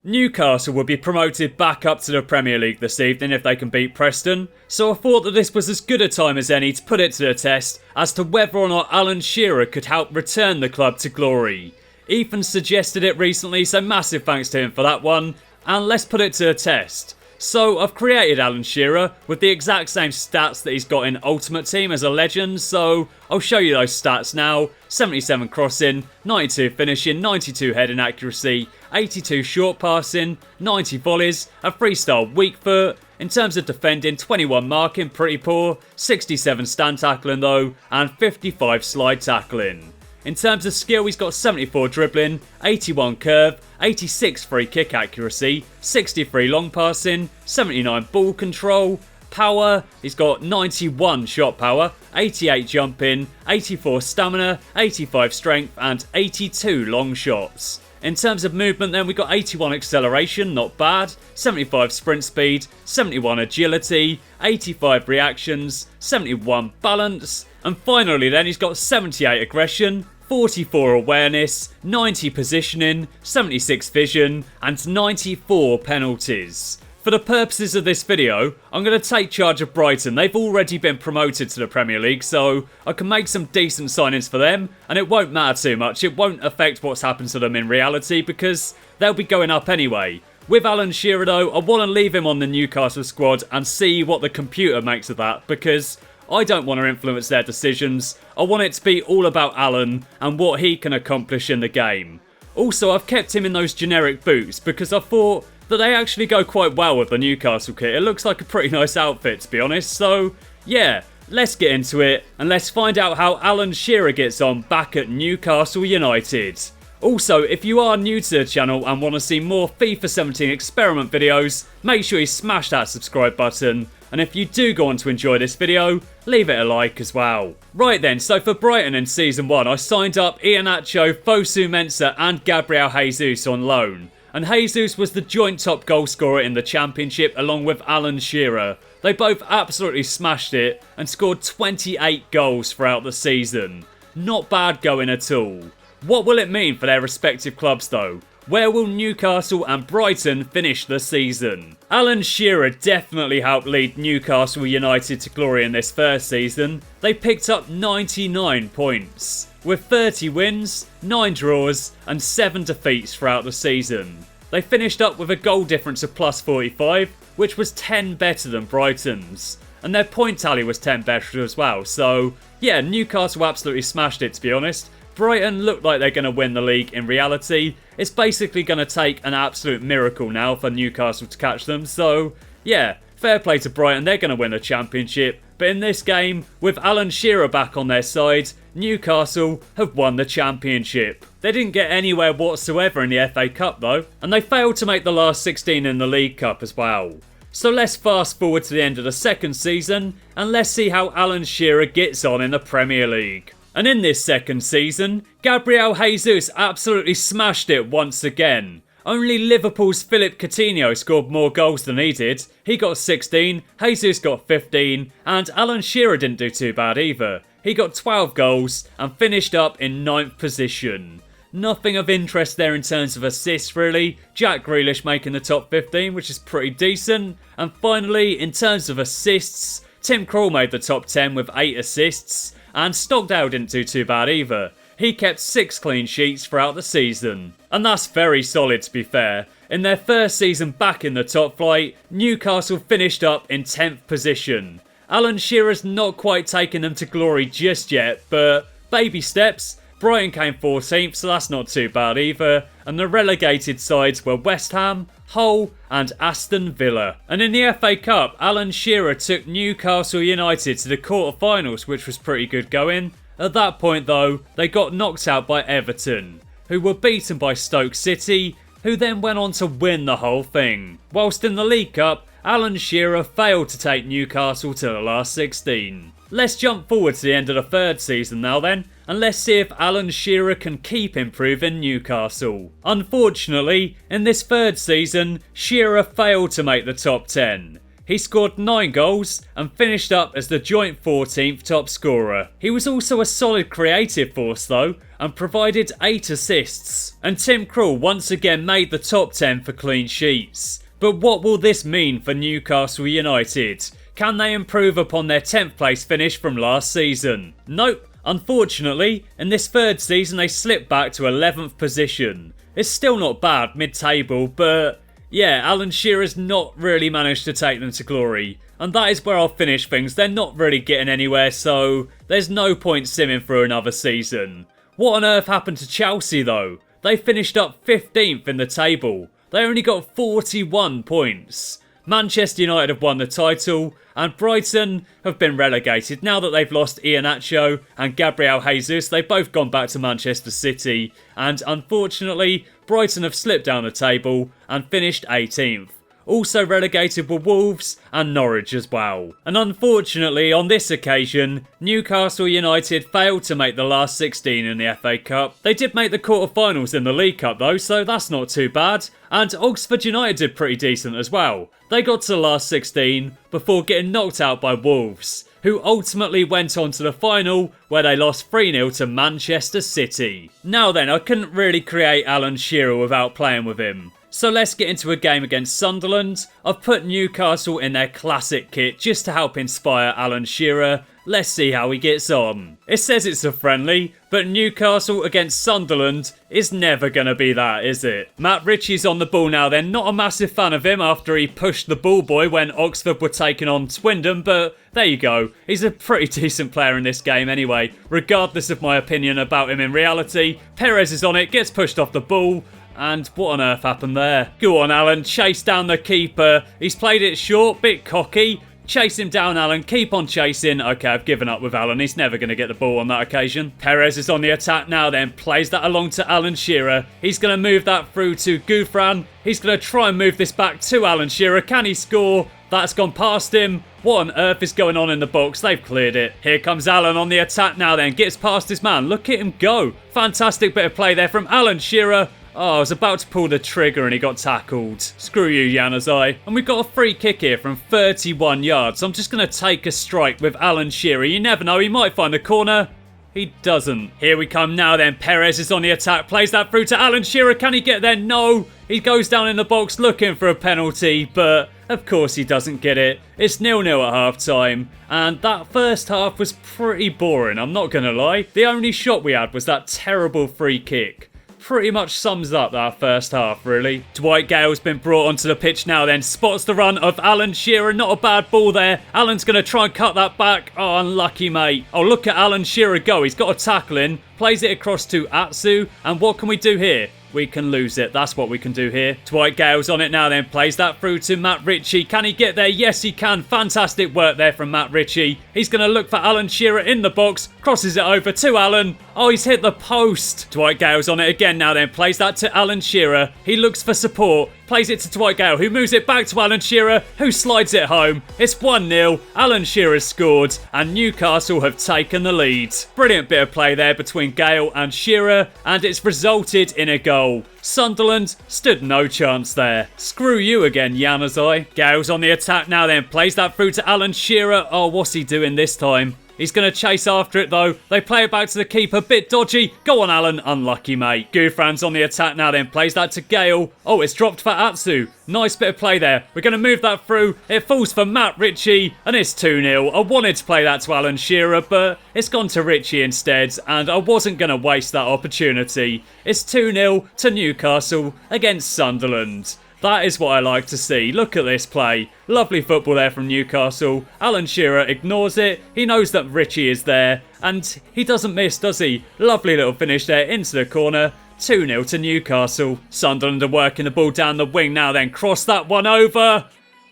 Newcastle will be promoted back up to the Premier League this evening if they can beat Preston, so I thought that this was as good a time as any to put it to the test as to whether or not Alan Shearer could help return the club to glory. Ethan suggested it recently, so massive thanks to him for that one, and let's put it to the test. So I've created Alan Shearer with the exact same stats that he's got in Ultimate Team as a legend, so I'll show you those stats now. 77 crossing, 92 finishing, 92 heading accuracy, 82 short passing, 90 volleys, a freestyle weak foot. In terms of defending, 21 marking, pretty poor, 67 stand tackling though, and 55 slide tackling. In terms of skill, he's got 74 dribbling, 81 curve, 86 free kick accuracy, 63 long passing, 79 ball control, power, he's got 91 shot power, 88 jumping, 84 stamina, 85 strength and 82 long shots. In terms of movement then, we got 81 acceleration, not bad, 75 sprint speed, 71 agility, 85 reactions, 71 balance, and finally then he's got 78 aggression, 44 awareness, 90 positioning, 76 vision, and 94 penalties. For the purposes of this video, I'm going to take charge of Brighton. They've already been promoted to the Premier League, so I can make some decent signings for them, and it won't matter too much. It won't affect what's happened to them in reality, because they'll be going up anyway. With Alan Shearer though, I want to leave him on the Newcastle squad and see what the computer makes of that, because I don't want to influence their decisions. I want it to be all about Alan and what he can accomplish in the game. Also, I've kept him in those generic boots because I thought that they actually go quite well with the Newcastle kit. It looks like a pretty nice outfit, to be honest. So, yeah, let's get into it and let's find out how Alan Shearer gets on back at Newcastle United. Also, if you are new to the channel and want to see more FIFA 17 experiment videos, make sure you smash that subscribe button. And if you do go on to enjoy this video, leave it a like as well. Right then, so for Brighton in Season 1, I signed up Iheanacho, Fosu Mensah and Gabriel Jesus on loan. And Jesus was the joint top goal scorer in the Championship along with Alan Shearer. They both absolutely smashed it and scored 28 goals throughout the season. Not bad going at all. What will it mean for their respective clubs though? Where will Newcastle and Brighton finish the season? Alan Shearer definitely helped lead Newcastle United to glory in this first season. They picked up 99 points, with 30 wins, 9 draws and 7 defeats throughout the season. They finished up with a goal difference of plus 45, which was 10 better than Brighton's. And their point tally was 10 better as well, so yeah, Newcastle absolutely smashed it, to be honest. Brighton look like they're going to win the league in reality. It's basically going to take an absolute miracle now for Newcastle to catch them. So, yeah, fair play to Brighton. They're going to win the Championship. But in this game, with Alan Shearer back on their side, Newcastle have won the Championship. They didn't get anywhere whatsoever in the FA Cup though. And they failed to make the last 16 in the League Cup as well. So let's fast forward to the end of the second season. And let's see how Alan Shearer gets on in the Premier League. And in this second season, Gabriel Jesus absolutely smashed it once again. Only Liverpool's Philippe Coutinho scored more goals than he did. He got 16, Jesus got 15, and Alan Shearer didn't do too bad either. He got 12 goals and finished up in 9th position. Nothing of interest there in terms of assists really. Jack Grealish making the top 15, which is pretty decent. And finally, in terms of assists, Tim Krul made the top 10 with 8 assists. And Stockdale didn't do too bad either. He kept 6 clean sheets throughout the season. And that's very solid to be fair. In their first season back in the top flight, Newcastle finished up in 10th position. Alan Shearer's not quite taken them to glory just yet, but baby steps. Brighton came 14th, so that's not too bad either. And the relegated sides were West Ham, Hull and Aston Villa. And in the FA Cup, Alan Shearer took Newcastle United to the quarter-finals, which was pretty good going. At that point though, they got knocked out by Everton, who were beaten by Stoke City, who then went on to win the whole thing. Whilst in the League Cup, Alan Shearer failed to take Newcastle to the last 16. Let's jump forward to the end of the third season now then, and let's see if Alan Shearer can keep improving Newcastle. Unfortunately, in this third season, Shearer failed to make the top 10. He scored 9 goals and finished up as the joint 14th top scorer. He was also a solid creative force though, and provided 8 assists. And Tim Krul once again made the top 10 for clean sheets. But what will this mean for Newcastle United? Can they improve upon their 10th place finish from last season? Nope. Unfortunately, in this third season they slipped back to 11th position. It's still not bad mid-table, but yeah, Alan Shearer's not really managed to take them to glory. And that is where I'll finish things. They're not really getting anywhere, so there's no point simming through another season. What on earth happened to Chelsea though? They finished up 15th in the table. They only got 41 points. Manchester United have won the title, and Brighton have been relegated. Now that they've lost Iheanacho and Gabriel Jesus, they've both gone back to Manchester City, and unfortunately, Brighton have slipped down the table and finished 18th. Also relegated were Wolves and Norwich as well. And unfortunately, on this occasion, Newcastle United failed to make the last 16 in the FA Cup. They did make the quarter-finals in the League Cup though, so that's not too bad. And Oxford United did pretty decent as well. They got to the last 16 before getting knocked out by Wolves, who ultimately went on to the final where they lost 3-0 to Manchester City. Now then, I couldn't really create Alan Shearer without playing with him. So let's get into a game against Sunderland. I've put Newcastle in their classic kit just to help inspire Alan Shearer. Let's see how he gets on. It says it's a friendly, but Newcastle against Sunderland is never going to be that, is it? Matt Ritchie's on the ball now then. Not a massive fan of him after he pushed the ball boy when Oxford were taking on Swindon, but there you go. He's a pretty decent player in this game anyway, regardless of my opinion about him in reality. Perez is on it, gets pushed off the ball. And what on earth happened there? Go on, Alan. Chase down the keeper. He's played it short. Bit cocky. Chase him down, Alan. Keep on chasing. Okay, I've given up with Alan. He's never going to get the ball on that occasion. Perez is on the attack now then. Plays that along to Alan Shearer. He's going to move that through to Gouffran. He's going to try and move this back to Alan Shearer. Can he score? That's gone past him. What on earth is going on in the box? They've cleared it. Here comes Alan on the attack now then. Gets past his man. Look at him go. Fantastic bit of play there from Alan Shearer. Oh, I was about to pull the trigger and he got tackled. Screw you, Januzaj. And we've got a free kick here from 31 yards. So I'm just going to take a strike with Alan Shearer. You never know, he might find the corner. He doesn't. Here we come now then. Perez is on the attack. Plays that through to Alan Shearer. Can he get there? No. He goes down in the box looking for a penalty. But of course he doesn't get it. It's 0-0 at half time. And that first half was pretty boring. I'm not going to lie. The only shot we had was that terrible free kick. Pretty much sums up that first half, really. Dwight Gale's been brought onto the pitch now then. Spots the run of Alan Shearer. Not a bad ball there. Alan's going to try and cut that back. Oh, unlucky, mate. Oh, look at Alan Shearer go. He's got a tackle in. Plays it across to Atsu. And what can we do here? We can lose it. That's what we can do here. Dwight Gale's on it now then. Plays that through to Matt Ritchie. Can he get there? Yes, he can. Fantastic work there from Matt Ritchie. He's going to look for Alan Shearer in the box. Crosses it over to Alan. Oh, he's hit the post. Dwight Gale's on it again now then. Plays that to Alan Shearer. He looks for support. Plays it to Dwight Gale, who moves it back to Alan Shearer, who slides it home. It's 1-0. Alan Shearer's scored, and Newcastle have taken the lead. Brilliant bit of play there between Gale and Shearer, and it's resulted in a goal. Sunderland stood no chance there. Screw you again, Januzaj. Gale's on the attack now then. Plays that through to Alan Shearer. Oh, what's he doing this time? He's going to chase after it though. They play it back to the keeper. Bit dodgy. Go on, Alan. Unlucky, mate. Gouffran's on the attack now then. Plays that to Gale. Oh, it's dropped for Atsu. Nice bit of play there. We're going to move that through. It falls for Matt Ritchie. And it's 2-0. I wanted to play that to Alan Shearer, but it's gone to Ritchie instead. And I wasn't going to waste that opportunity. It's 2-0 to Newcastle against Sunderland. That is what I like to see. Look at this play. Lovely football there from Newcastle. Alan Shearer ignores it. He knows that Ritchie is there. And he doesn't miss, does he? Lovely little finish there into the corner. 2-0 to Newcastle. Sunderland are working the ball down the wing now then. Cross that one over.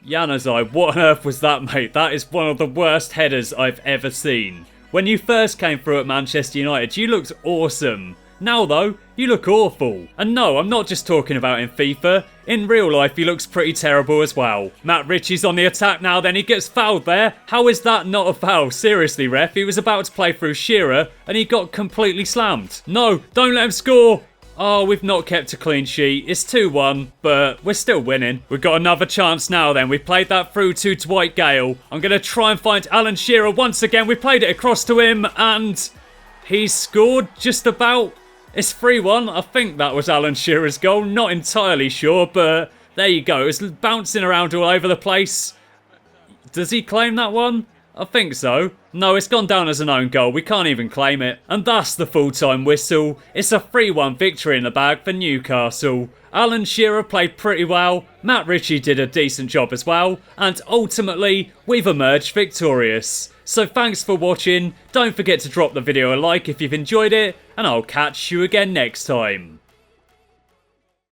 Januzaj, what on earth was that, mate? That is one of the worst headers I've ever seen. When you first came through at Manchester United, you looked awesome. Now though, you look awful. And no, I'm not just talking about in FIFA. In real life, he looks pretty terrible as well. Matt Ritchie's on the attack now, then he gets fouled there. How is that not a foul? Seriously, ref, he was about to play through Shearer and he got completely slammed. No, don't let him score. Oh, we've not kept a clean sheet. It's 2-1, but we're still winning. We've got another chance now then. We played that through to Dwight Gale. I'm going to try and find Alan Shearer once again. We played it across to him and... He scored just about. It's 3-1. I think that was Alan Shearer's goal. Not entirely sure, but there you go. It was bouncing around all over the place. Does he claim that one? I think so. No, it's gone down as an own goal. We can't even claim it. And that's the full-time whistle. It's a 3-1 victory in the bag for Newcastle. Alan Shearer played pretty well. Matt Ritchie did a decent job as well. And ultimately, we've emerged victorious. So thanks for watching. Don't forget to drop the video a like if you've enjoyed it. And I'll catch you again next time.